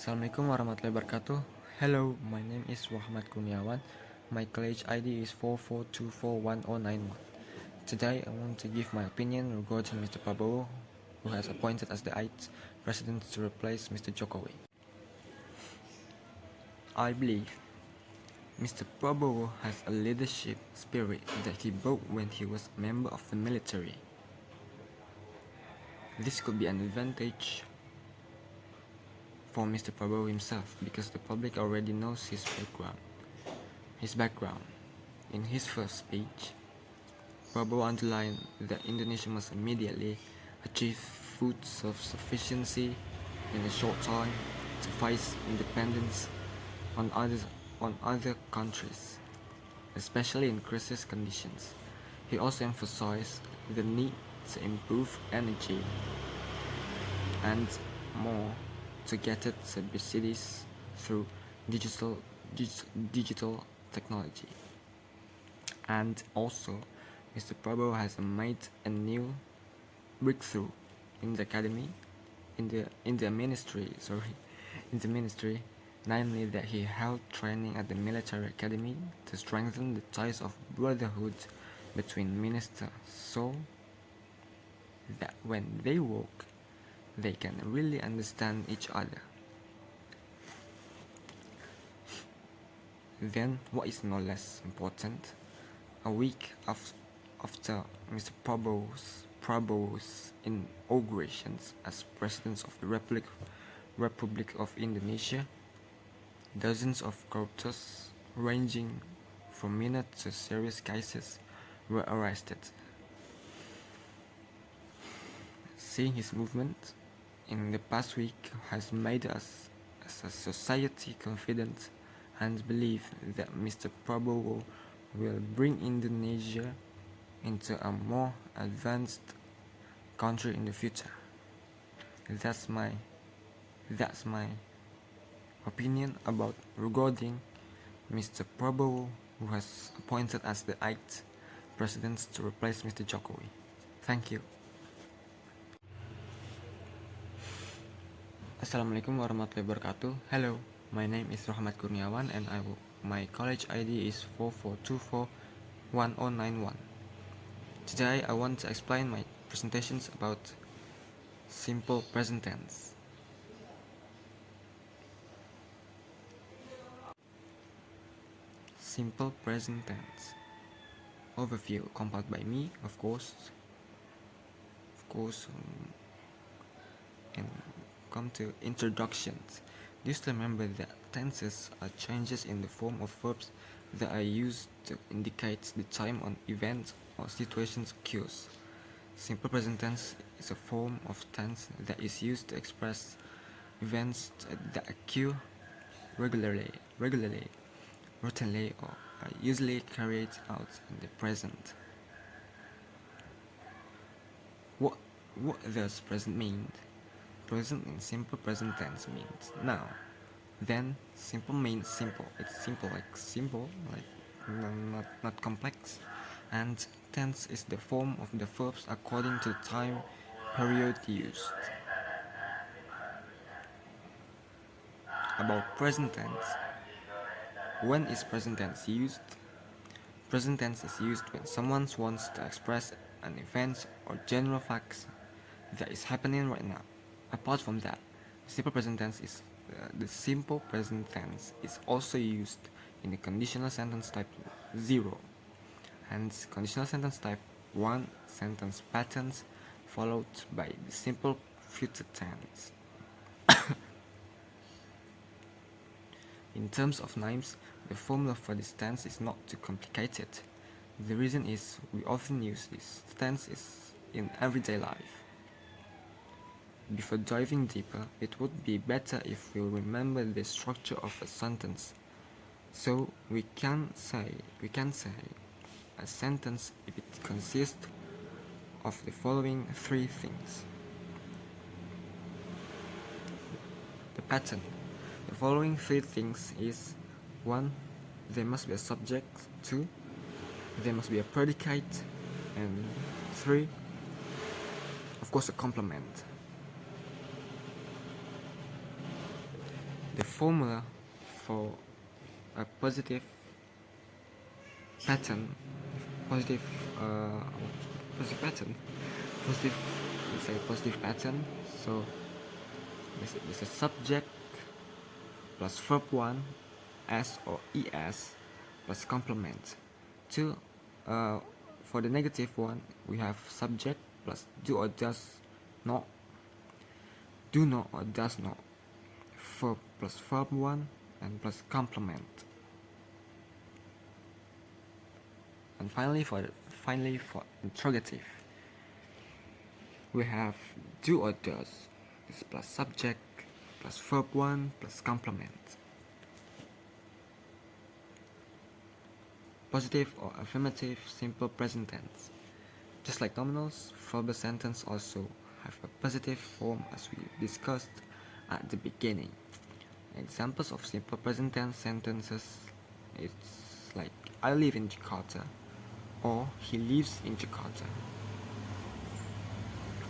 Assalamualaikum warahmatullahi wabarakatuh. Hello, my name is Muhammad Kurniawan. My college ID is 44241091. Today I want to give my opinion regarding Mr. Prabowo, who has appointed as the 8th president to replace Mr. Jokowi. I believe Mr. Prabowo has a leadership spirit that he brought when he was a member of the military. This could be an advantage for Mr. Prabowo himself because the public already knows his background. In his first speech, Prabowo underlined that Indonesia must immediately achieve food self-sufficiency in a short time to face independence on other countries, especially in crisis conditions. He also emphasized the need to improve energy and more targeted subsidies through digital technology. And also, Mr. Prabowo has made a new breakthrough in the academy, in the ministry, namely that he held training at the military academy to strengthen the ties of brotherhood between ministers, so that when they work, they can really understand each other. Then, what is no less important, a week after Mr. Prabowo's inaugurations as President of the Republic of Indonesia, dozens of corruptors, ranging from minor to serious cases, were arrested. Seeing his movement in the past week has made us as a society confident and believe that Mr. Prabowo will bring Indonesia into a more advanced country in the future. That's my opinion regarding Mr. Prabowo, who has appointed as the 8th president to replace Mr. Jokowi. Thank you. Assalamualaikum warahmatullahi wabarakatuh. Hello, my name is Muhammad Kurniawan and my college ID is 44241091. Today I want to explain my presentations about simple present tense. Simple present tense. Overview compiled by me, of course, and come to introductions. Just remember that tenses are changes in the form of verbs that are used to indicate the time an event or situations occurs. Simple present tense is a form of tense that is used to express events that occur regularly, routinely, or are usually carried out in the present. What does present mean? Present in simple present tense means now. Then simple means simple. It's simple, not complex. And tense is the form of the verbs according to the time period used. About present tense. When is present tense used? Present tense is used when someone wants to express an event or general facts that is happening right now. Apart from that, the simple present tense is also used in the conditional sentence type 0 and conditional sentence type 1 sentence patterns followed by the simple future tense. In terms of names, the formula for this tense is not too complicated. The reason is we often use this tense in everyday life. Before diving deeper, it would be better if we remember the structure of a sentence. So we can say a sentence if it consists of the following three things. The pattern. The following three things is 1. There must be a subject. 2. There must be a predicate. And 3. Of course, a complement. The formula for a positive pattern, positive pattern, positive, let's say positive pattern. So there's a subject plus verb 1, s or es, plus complement. For the negative one, we have subject plus do or does not, do not or does not, verb plus verb 1, and plus complement. And finally for interrogative, we have do or does, this plus subject plus verb 1 plus complement. Positive or affirmative simple present tense. Just like nominals, verbal sentence also have a positive form as we discussed at the beginning. Examples of simple present tense sentences, it's like I live in Jakarta, or he lives in Jakarta,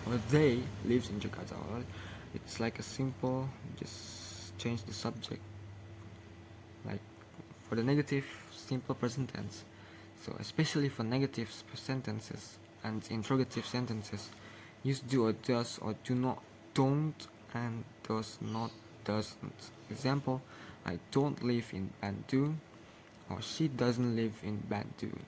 or they lives in Jakarta. Or it's like a simple, just change the subject. Like for the negative simple present tense, so especially for negative sentences and interrogative sentences, use do or does, or do not, don't, and does not, doesn't. Example, I don't live in Bandung, or she doesn't live in Bandung.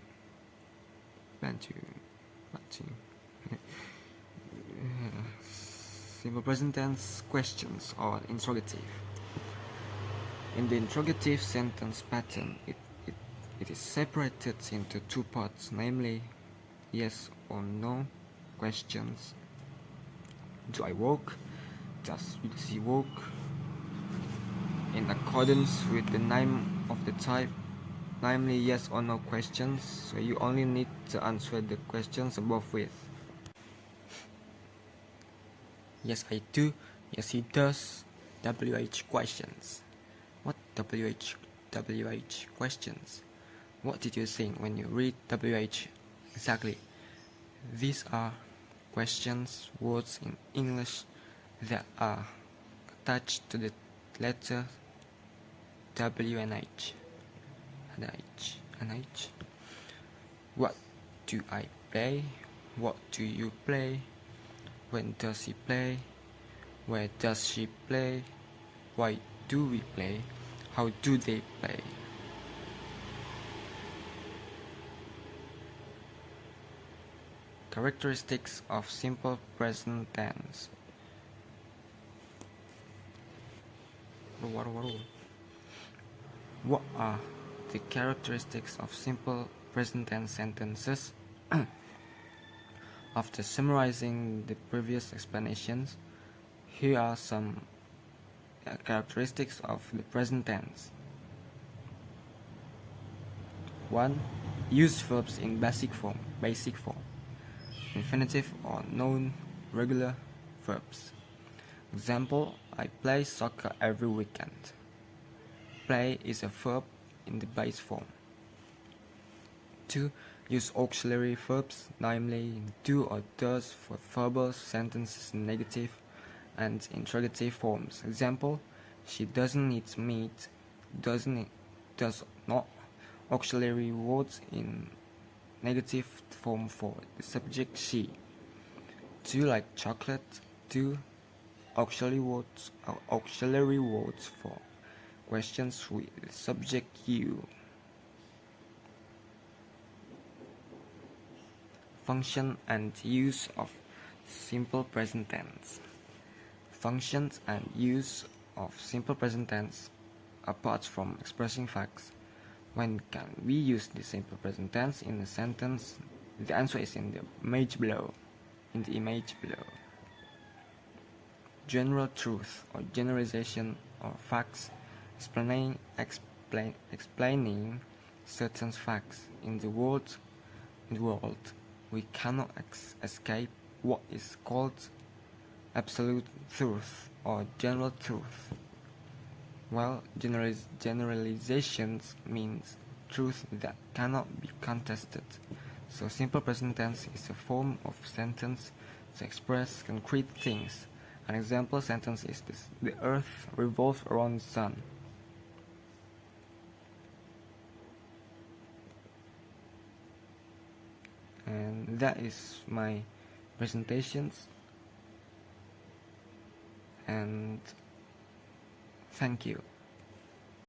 Simple present tense questions or interrogative. In the interrogative sentence pattern, it is separated into two parts, namely yes or no questions. Do I walk? Does she walk? In accordance with the name of the type, namely yes or no questions, so you only need to answer the questions above with yes I do, yes he does, WH questions. What WH questions? What did you think when you read WH? Exactly. These are questions, words in English that are attached to the letter W and H. What do I play? What do you play? When does he play? Where does she play? Why do we play? How do they play? Characteristics of simple present tense. What are the characteristics of simple present tense sentences? After summarizing the previous explanations, here are some characteristics of the present tense. 1. Use verbs in basic form, infinitive or noun regular verbs. Example, I play soccer every weekend. Play is a verb in the base form. 2. Use auxiliary verbs, namely do or does, for verbal sentences in negative and interrogative forms. Example, she doesn't eat meat, does not. Auxiliary words in negative form for the subject she. Do you like chocolate? Do. Auxiliary words for questions with the subject you. Function and use of simple present tense. Functions and use of simple present tense. Apart from expressing facts, when can we use the simple present tense in a sentence? The answer is in the image below. General truth or generalization or facts, explaining certain facts in the world. We cannot escape what is called absolute truth or general truth. While generalizations means truth that cannot be contested. So simple present tense is a form of sentence to express concrete things An example sentence is this: the earth revolves around the sun. And that is my presentations, and thank you.